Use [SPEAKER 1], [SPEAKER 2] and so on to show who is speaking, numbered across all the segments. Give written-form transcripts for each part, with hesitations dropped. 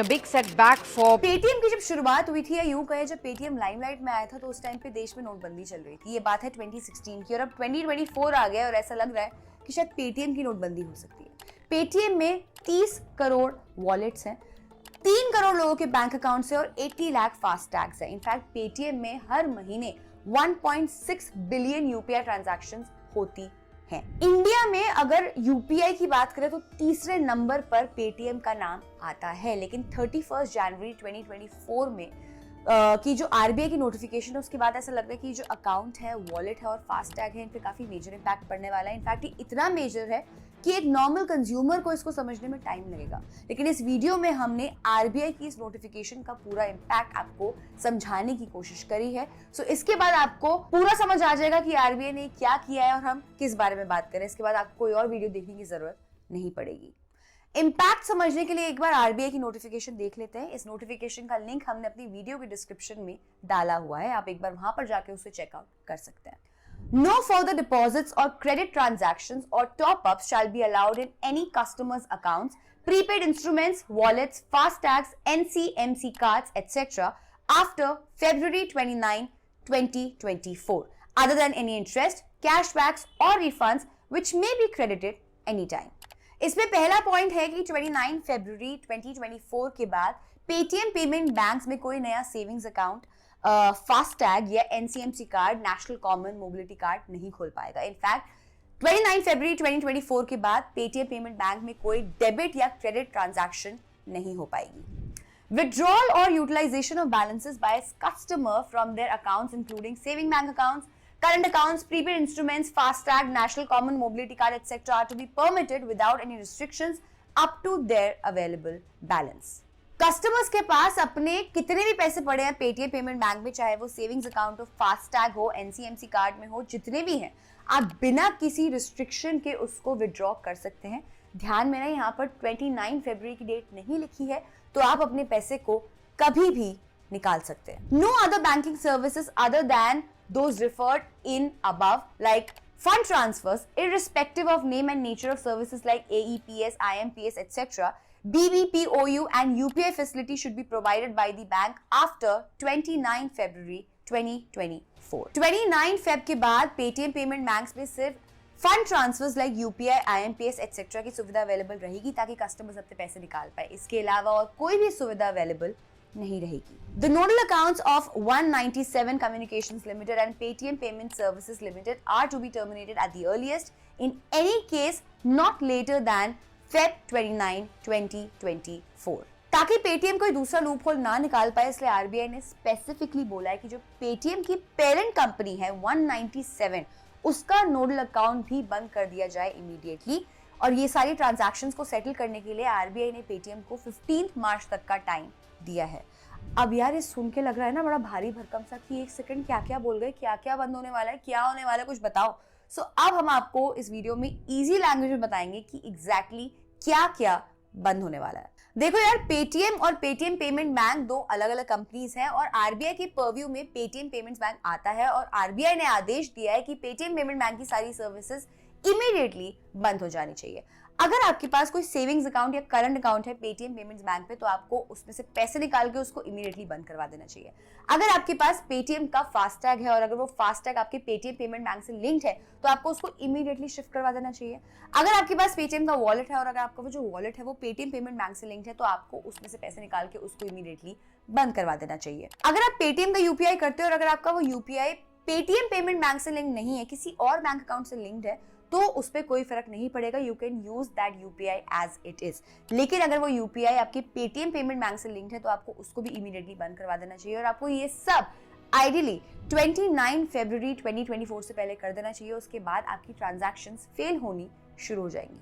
[SPEAKER 1] big setback for
[SPEAKER 2] Paytm की जब शुरुआत हुई थी, या यूं कहे जब पेटीएम लाइमलाइट में आया था, तो उस टाइम पे देश में नोटबंदी चल रही थी। ये बात है 2016 की, और अब 2024 आ गया और ऐसा लग रहा है कि शायद पेटीएम की नोटबंदी हो सकती है। पेटीएम में 30 करोड़ वॉलेट्स हैं, 3 करोड़ लोगों के बैंक अकाउंट्स हैं और 80 लाख फास्टैग्स हैं। इनफैक्ट पेटीएम में हर महीने 1.6 बिलियन यूपीआई ट्रांजैक्शंस होती हैं। इंडिया में अगर यूपीआई की बात करें तो तीसरे नंबर पर पेटीएम का नाम आता है, लेकिन 31 जनवरी 2024 में की जो आरबीआई की नोटिफिकेशन है, उसके बाद ऐसा लग रहा है कि जो अकाउंट है, वॉलेट है और फास्टैग है, इन पे काफी मेजर इम्पैक्ट पड़ने वाला है। इनफैक्ट ये इतना मेजर है कि एक नॉर्मल कंज्यूमर को इसको समझने में टाइम लगेगा, लेकिन इस वीडियो में हमने आरबीआई की इस नोटिफिकेशन का पूरा इम्पैक्ट आपको समझाने की कोशिश करी है। सो इसके बाद आपको पूरा समझ आ जाएगा कि आरबीआई ने क्या किया है और हम किस बारे में बात करें। इसके बाद आपको कोई और वीडियो देखने की जरूरत नहीं पड़ेगी। इम्पैक्ट समझने के लिए एक बार आरबीआई की नोटिफिकेशन देख लेते हैं। इस नोटिफिकेशन का लिंक हमने अपनी वीडियो के डिस्क्रिप्शन में डाला हुआ है, आप एक बार वहां पर जाके उसे चेकआउट कर सकते हैं। No further deposits or credit transactions or top-ups shall be allowed in any customer's accounts, prepaid instruments, wallets, FASTags, NCMC cards, etc. after February 29, 2024, other than any interest, cashbacks or refunds which may be credited anytime. इसमें पहला point है कि 29 फरवरी 2024 के बाद Paytm payment banks में कोई नया savings account, FASTag या NCMC card, national common mobility card नहीं खोल पाएगा। इनफैक्ट 29 फरवरी 2024 के बाद पेटीएम पेमेंट बैंक में कोई डेबिट या क्रेडिट ट्रांजैक्शन नहीं हो पाएगी। विड्रॉल और utilisation of balances by customer from their accounts including saving bank accounts, current accounts, prepaid instruments, FASTag, National Common Mobility Card, etc. are to be permitted without any restrictions up to their available balance. Customers के पास अपने कितने भी पैसे पड़े हैं Paytm payment bank में, चाहे वो सेविंग्स अकाउंट हो, फास्टैग हो, एनसीएमसी कार्ड में हो, जितने भी हैं, आप बिना किसी रिस्ट्रिक्शन के उसको विड्रॉ कर सकते हैं। ध्यान में ना, यहाँ पर 29 फरवरी की डेट नहीं लिखी है, तो आप अपने पैसे को कभी भी निकाल सकते हैं। No other banking services other than those referred in above, like fund transfers, irrespective of name and nature of services like AEPS, IMPS, etc. BBPOU and UPI facility should be provided by the bank after 29 February 2024. 29 Feb के बाद Paytm payment banks में सिर्फ fund transfers like UPI, IMPS etcetera की सुविधा available रहेगी, ताकि customers अपने पैसे निकाल पाए। इसके अलावा और कोई भी सुविधा अवेलेबल नहीं रहेगी। The nodal accounts of 197 Communications Limited and Paytm Payment Services Limited are to be terminated at the earliest in any case not later than Feb 29, 2024. ताकि पेटीएम कोई दूसरा लूपहोल ना निकाल पाए, इसलिए आरबीआई ने स्पेसिफिकली बोला है कि जो पेटीएम की पेरेंट कंपनी है 197, उसका नोडल अकाउंट भी बंद कर दिया जाए इमीडिएटली। और ये सारी ट्रांजैक्शंस को सेटल करने के लिए आरबीआई ने पेटीएम को 15 मार्च तक का टाइम दिया है। अब यार ये सुन के लग रहा है ना बड़ा भारी भरकम सा कि एक सेकंड क्या क्या बोल गए, क्या क्या बंद होने वाला है, क्या होने वाला है, कुछ बताओ। सो अब हम आपको इस वीडियो में इजी लैंग्वेज में बताएंगे कि एग्जैक्टली क्या क्या बंद होने वाला है। देखो यार, पेटीएम और पेटीएम पेमेंट बैंक दो अलग अलग कंपनीज हैं और आरबीआई के परव्यू में पेटीएम पेमेंट्स बैंक आता है, और आरबीआई ने आदेश दिया है कि पेटीएम पेमेंट बैंक की सारी सर्विसेज इमीडिएटली बंद हो जानी चाहिए। अगर आपके पास कोई सेविंग्स अकाउंट या करंट अकाउंट है पेटीएम पेमेंट्स बैंक पे, तो आपको उसमें से पैसे निकाल के उसको इमीडिएटली बंद करवा देना चाहिए। अगर आपके पास पेटीएम का फास्टैग है और अगर वो फास्टैग आपके पेटीएम पेमेंट बैंक से लिंक्ड है, तो आपको उसको इमीडिएटली शिफ्ट करवा देना चाहिए। अगर आपके पास पेटीएम का वॉलेट है और अगर आपका वो जो वॉलेट है वो पेटीएम पेमेंट बैंक से लिंक्ड है, तो आपको उसमें से पैसे निकाल के उसको इमीडिएटली बंद करवा देना चाहिए। अगर आप पेटीएम का यूपीआई करते हो और अगर आपका वो यूपीआई पेटीएम पेमेंट बैंक से लिंक नहीं है, किसी और बैंक अकाउंट से लिंक्ड है, तो उस पर कोई फर्क नहीं पड़ेगा। You can use that UPI as it is. लेकिन अगर वो यूपीआई आपके पेटीएम पेमेंट बैंक से लिंक्ड है, तो आपको उसको भी इमीडिएटली बंद करवा देना चाहिए और आपको ये सब आइडियली 29 फरवरी 2024 से पहले कर देना चाहिए। उसके बाद आपकी ट्रांजैक्शंस फेल होनी शुरू हो जाएंगी।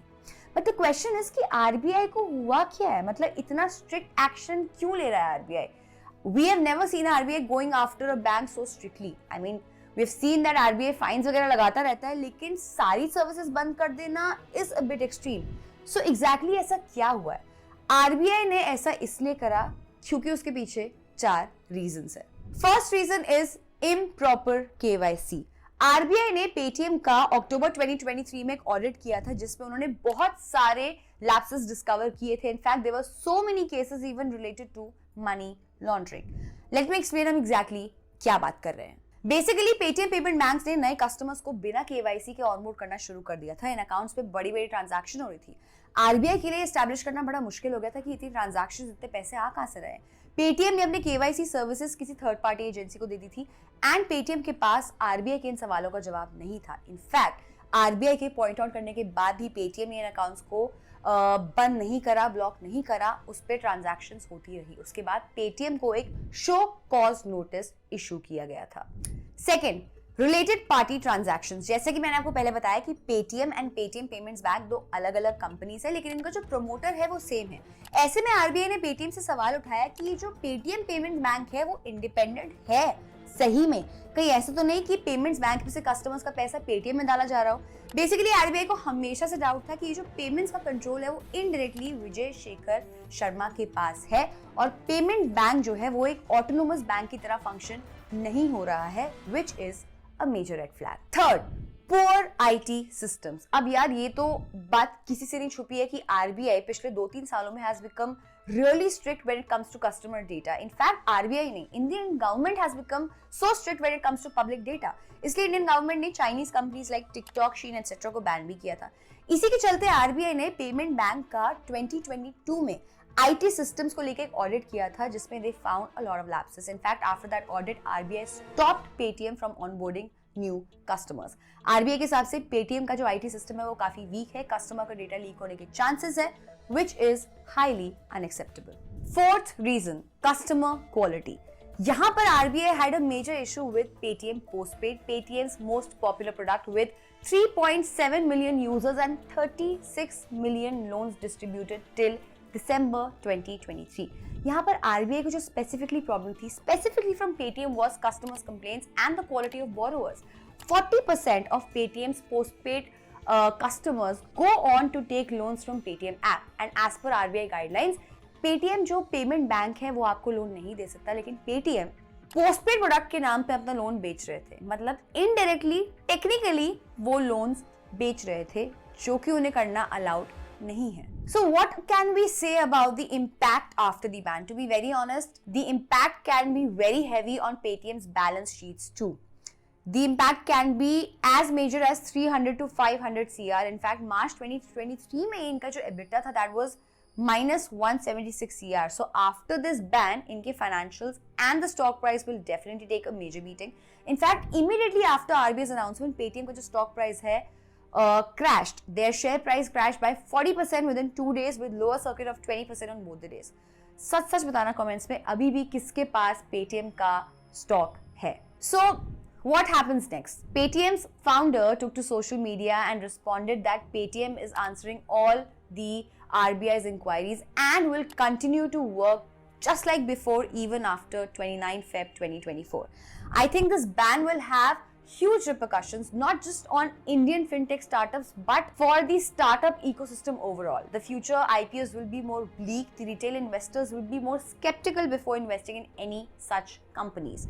[SPEAKER 2] बट द क्वेश्चन इज कि आरबीआई को हुआ क्या है, मतलब इतना स्ट्रिक्ट एक्शन क्यों ले रहा है RBI? We have never seen RBI going after a bank so strictly. I mean we have seen that RBI fines वगैरह लगाता रहता है, लेकिन सारी सर्विसेज बंद कर देना is a bit extreme. So exactly ऐसा क्या हुआ है? आरबीआई ने ऐसा इसलिए करा क्योंकि उसके पीछे 4 रीजंस है। First reason is improper KYC. RBI ने पेटीएम का अक्टूबर 2023 में एक ऑडिट किया था, जिसमें उन्होंने बहुत सारे लैप्सेस डिस्कवर किए थे. In fact there were so many cases even related to money laundering. Let me explain हम एग्जैक्टली क्या बात कर रहे हैं. बेसिकली पेटीएम पेमेंट बैंक्स ने नए कस्टमर्स को बिना केवाईसी के ऑनबोर्ड करना शुरू कर दिया था. इन अकाउंट्स पे बड़ी बड़ी ट्रांजैक्शन हो रही थी. आरबीआई के लिए एस्टैब्लिश करना बड़ा मुश्किल हो गया था कि इतनी ट्रांजैक्शन, इतने पैसे आ कहां से रहे. पेटीएम ने अपने केवाईसी सर्विसेज किसी थर्ड पार्टी एजेंसी को दे दी थी एंड पेटीएम के पास आरबीआई के इन सवालों का जवाब नहीं था. इनफैक्ट आरबीआई के पॉइंट आउट करने के बाद भी पेटीएम ने इन अकाउंट्स को बंद नहीं करा, ब्लॉक नहीं करा, उस पर ट्रांजैक्शंस होती रही. उसके बाद पेटीएम को एक शो कॉज नोटिस इशू किया गया था. Second, related party transactions. जैसे कि मैंने आपको पहले बताया कि Paytm and Paytm payments bank दो अलग अलग कंपनीज है, लेकिन इनका जो प्रमोटर है वो सेम है. ऐसे में आरबीआई ने पेटीएम से सवाल उठाया कि जो पेटीएम पेमेंट बैंक है वो इंडिपेंडेंट है सही में. कहीं ऐसा तो नहीं कि पेमेंट्स बैंक से कस्टमर्स का पैसा पेटीएम में डाला जा रहा हो. बेसिकली आरबीआई को हमेशा से डाउट था कि ये जो पेमेंट्स का कंट्रोल है वो इनडायरेक्टली विजय शेखर शर्मा के पास है और पेमेंट बैंक जो है वो एक ऑटोनोमस बैंक की तरह फंक्शन नहीं हो रहा है, which is a major red flag. Third, poor IT systems. अब यार ये तो बात किसी से नहीं छुपी है कि आरबीआई पिछले 2-3 सालों में has become really strict when it comes to customer data. In fact, RBI नहीं, Indian government has become so strict when it comes to public data. इसलिए इंडियन गवर्नमेंट ने चाइनीज कंपनीज लाइक टिकटॉक, शीन etcetera को ban भी किया था. इसी के चलते आरबीआई ने पेमेंट बैंक का 2022 में आईटी सिस्टम्स को लेकर एक ऑडिट किया था जिसमें they found a lot of lapses. In fact after that audit RBI stopped Paytm from onboarding new customers. RBI के हिसाब से पेटीएम का जो आईटी सिस्टम है वो काफी वीक है, कस्टमर का डेटा लीक होने के चांसेस है, which is highly unacceptable. Fourth reason, customer quality. यहाँ पर RBI had a major issue with Paytm Postpaid, Paytm's most popular product with 3.7 million users and 36 million loans distributed till December 2023. यहाँ पर RBI को जो specifically problem थी, specifically from Paytm was customers' complaints and the quality of borrowers. 40% of Paytm's postpaid customers go on to take loans from Paytm app and as per RBI guidelines Paytm जो payment bank है वो आपको loan नहीं दे सकता, लेकिन Paytm postpaid product के नाम पे अपना लोन बेच रहे थे. मतलब इनडायरेक्टली टेक्निकली वो लोन्स बेच रहे थे जो कि उन्हें करना अलाउड नहीं है. So what can we say about the impact after the ban? To be very honest, the impact can be very heavy on Paytm's balance sheets too. The impact can be as major as 300 to 500 CR. In fact, March 2023 में इनका जो EBITDA था that was minus 176 CR. So after this ban, इनके financials and the stock price will definitely take a major beating. In fact, immediately after RBI's announcement, Paytm का जो stock price है crashed. Their share price crashed by 40% within 2 days with lower circuit of 20% on both the days. सच बताना comments में अभी भी किसके पास Paytm का stock है. So what happens next? Paytm's founder took to social media and responded that Paytm is answering all the RBI's inquiries and will continue to work just like before even after 29 Feb 2024. I think this ban will have huge repercussions not just on Indian fintech startups but for the startup ecosystem overall. The future IPOs will be more bleak. The retail investors will be more skeptical before investing in any such companies.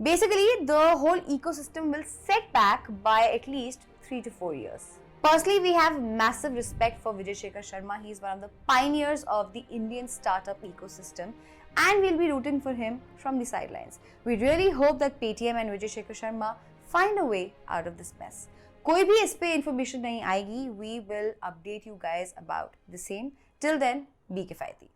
[SPEAKER 2] Basically, the whole ecosystem will set back by at least 3 to 4 years. Personally, we have massive respect for Vijay Shekhar Sharma. He is one of the pioneers of the Indian startup ecosystem and we'll be rooting for him from the sidelines. We really hope that Paytm and Vijay Shekhar Sharma find a way out of this mess. कोई भी इस पे information नहीं आएगी, we will update you guys about the same. Till then, be किफायती.